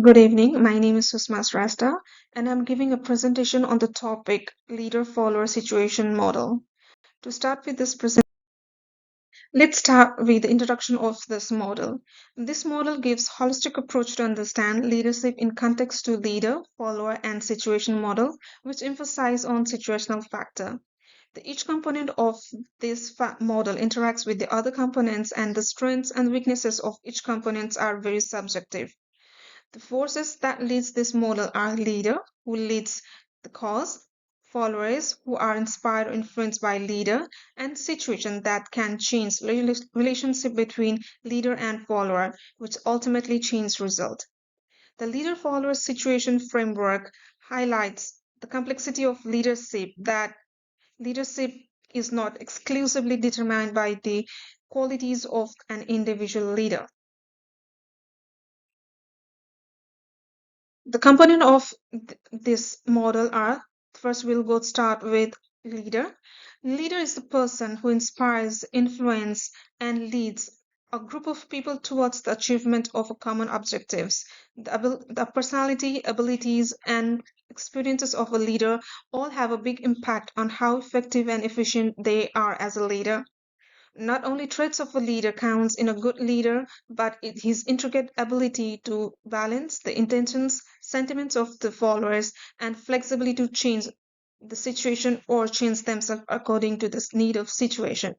Good evening. My name is Susma Srasta, and I'm giving a presentation on the topic Leader-Follower Situation Model. To start with this presentation, let's start with the introduction of this model. This model gives holistic approach to understand leadership in context to leader, follower, and situation model, which emphasize on situational factor. Each component of this model interacts with the other components, and the strengths and weaknesses of each component are very subjective. The forces that leads this model are leader, who leads the cause, followers who are inspired or influenced by leader, and situation that can change relationship between leader and follower, which ultimately change result. The leader-follower situation framework highlights the complexity of leadership, that leadership is not exclusively determined by the qualities of an individual leader. The component of this model are, first we'll go start with leader. Leader is the person who inspires, influences, and leads a group of people towards the achievement of common objectives. The personality, abilities, and experiences of a leader all have a big impact on how effective and efficient they are as a leader. Not only traits of a leader counts in a good leader, but his intricate ability to balance the intentions, sentiments of the followers, and flexibility to change the situation or change themselves according to the need of situation.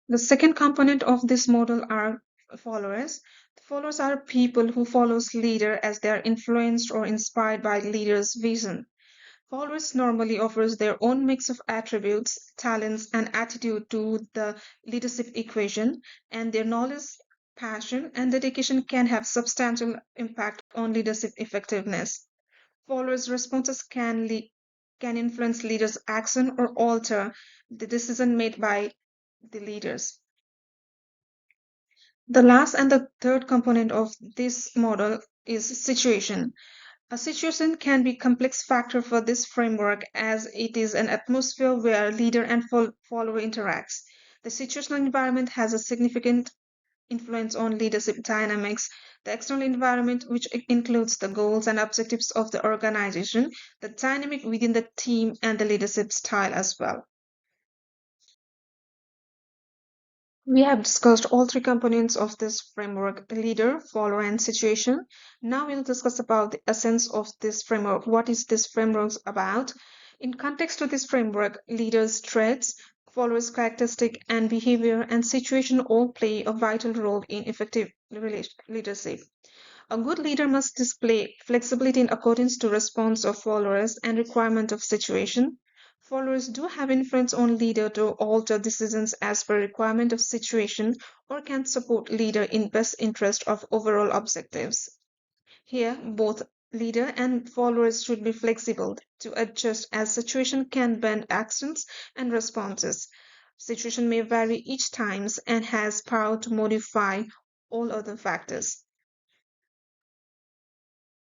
The second component of this model are followers. Followers are people who follows leader as they are influenced or inspired by leader's vision. Followers normally offers their own mix of attributes, talents, and attitude to the leadership equation, and their knowledge, passion, and dedication can have substantial impact on leadership effectiveness. Followers' responses can influence leaders' action or alter the decision made by the leaders. The last and the third component of this model is situation. A situation can be a complex factor for this framework as it is an atmosphere where leader and follower interacts. The situational environment has a significant influence on leadership dynamics. The external environment, which includes the goals and objectives of the organization, the dynamic within the team, and the leadership style as well. We have discussed all three components of this framework: leader, follower, and situation. Now we'll discuss about the essence of this framework. What is this framework about? In context to this framework, leaders' traits, followers' characteristic and behavior, and situation all play a vital role in effective leadership. A good leader must display flexibility in accordance to response of followers and requirement of situation. Followers do have influence on leader to alter decisions as per requirement of situation or can support leader in best interest of overall objectives. Here, both leader and followers should be flexible to adjust as situation can bend actions and responses. Situation may vary each times and has power to modify all other factors.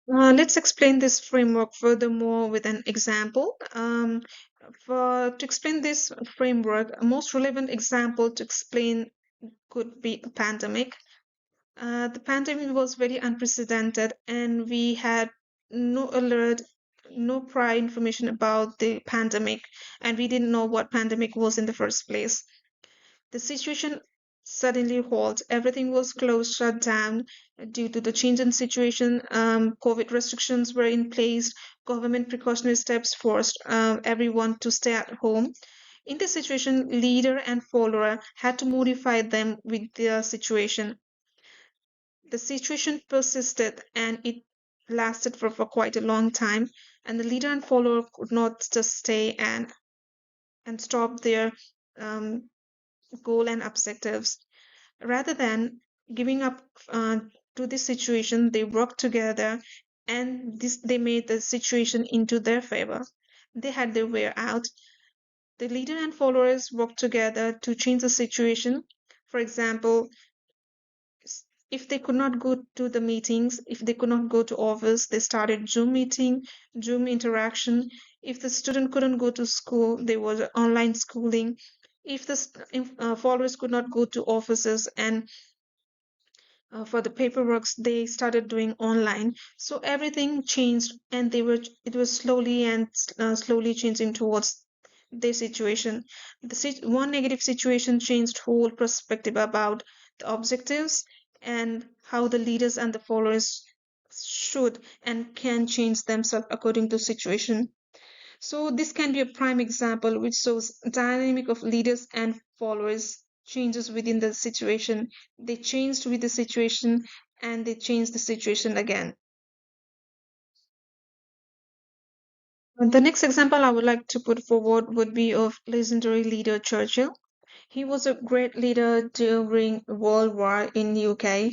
Let's explain this framework furthermore with an example. To explain this framework, a most relevant example to explain could be a pandemic. The pandemic was very unprecedented, and we had no alert, no prior information about the pandemic, and we didn't know what pandemic was in the first place. The situation suddenly halted. Everything was closed, shut down due to the change in situation. COVID restrictions were in place. Government precautionary steps forced everyone to stay at home. In this situation, leader and follower had to modify them with their situation. The situation persisted and it lasted for quite a long time, and the leader and follower could not just stay and stop their um, goal and objectives. Rather than giving up to this situation, they worked together and they made the situation into their favor. They had their way out. The leader and followers worked together to change the situation. For example, if they could not go to the meetings, if they could not go to office, they started Zoom meeting, Zoom interaction. If the student couldn't go to school, there was online schooling. If the followers could not go to offices and For the paperworks they started doing online, so everything changed, and it was slowly and slowly changing towards their situation. One negative situation changed whole perspective about the objectives and how the leaders and the followers should and can change themselves according to situation. So this can be a prime example which shows dynamic of leaders and followers changes within the situation. They changed with the situation and they changed the situation again. The next example I would like to put forward would be of legendary leader Churchill. He was a great leader during World War in UK.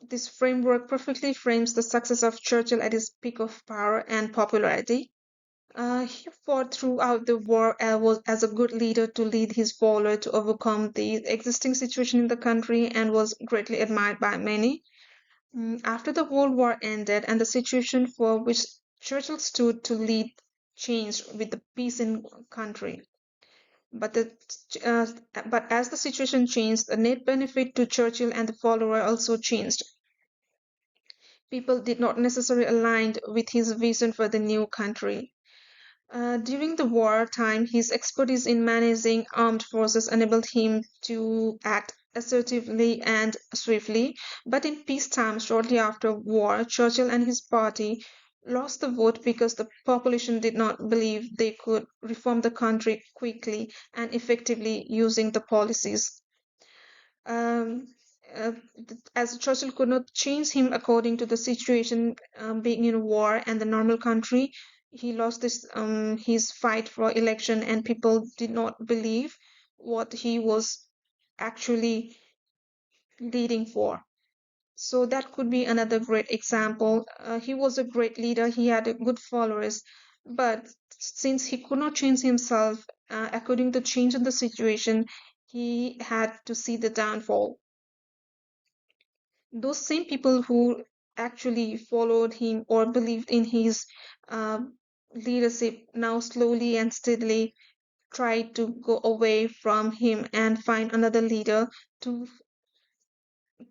This framework perfectly frames the success of Churchill at his peak of power and popularity. He fought throughout the war was as a good leader to lead his followers to overcome the existing situation in the country and was greatly admired by many. After the World War ended and the situation for which Churchill stood to lead changed with the peace in country. But uh, but as the situation changed, the net benefit to Churchill and the follower also changed. People did not necessarily align with his vision for the new country. During the war time, his expertise in managing armed forces enabled him to act assertively and swiftly. But in peacetime, shortly after war, Churchill and his party lost the vote because the population did not believe they could reform the country quickly and effectively using the policies. Um, uh, as Churchill could not change him according to the situation, being in war and the normal country, he lost his fight for election, and people did not believe what he was actually leading for. So that could be another great example. He was a great leader. He had a good followers, but since he could not change himself according to change in the situation, he had to see the downfall. Those same people who actually followed him or believed in his leadership now slowly and steadily try to go away from him and find another leader to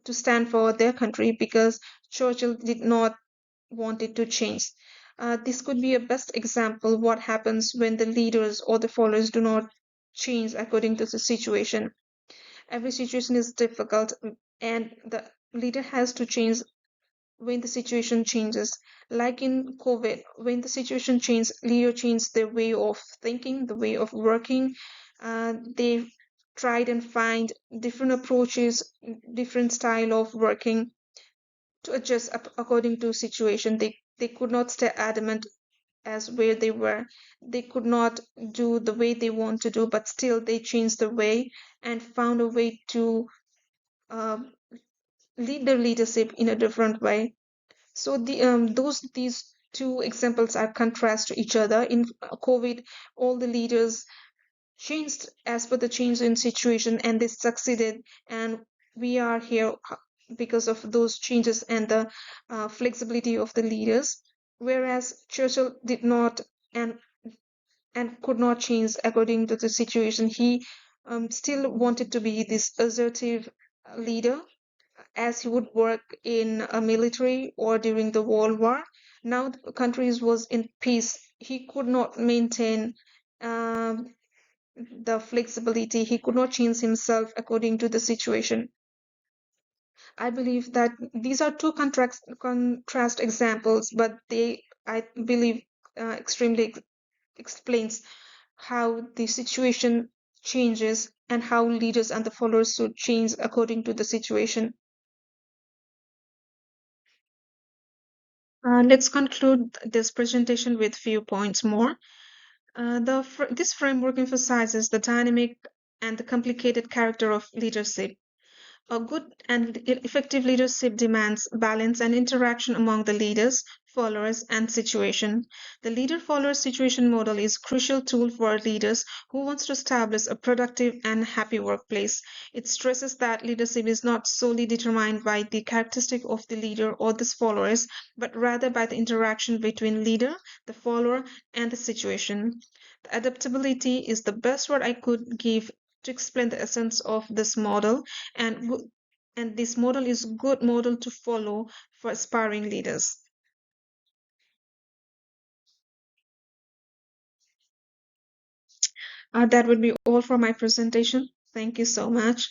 to stand for their country because Churchill did not want it to change. This could be a best example what happens when the leaders or the followers do not change according to the situation. Every situation is difficult, and the leader has to change when the situation changes. Like in COVID, when the situation changed, Leo changed their way of thinking, the way of working. They tried and find different approaches, different style of working to adjust according to situation. They could not stay adamant as where they were. They could not do the way they want to do, but still they changed the way and found a way to uh, lead their leadership in a different way. So these two examples are contrast to each other. In COVID, all the leaders changed as per the change in situation, and they succeeded. And we are here because of those changes and the flexibility of the leaders. Whereas Churchill did not and and could not change according to the situation. He still wanted to be this assertive leader as he would work in a military or during the World War. Now the countries was in peace. He could not maintain um, the flexibility. He could not change himself according to the situation. I believe that these are two contrast examples, but they, I believe, extremely explains how the situation changes and how leaders and the followers should change according to the situation. Let's conclude this presentation with few points more. This framework emphasizes the dynamic and the complicated character of leadership. A good and effective leadership demands balance and interaction among the leaders, followers, and situation. The leader-follower situation model is a crucial tool for leaders who wants to establish a productive and happy workplace. It stresses that leadership is not solely determined by the characteristic of the leader or the followers, but rather by the interaction between leader, the follower, and the situation. The adaptability is the best word I could give to explain the essence of this model, and and this model is a good model to follow for aspiring leaders. That would be all for my presentation. Thank you so much.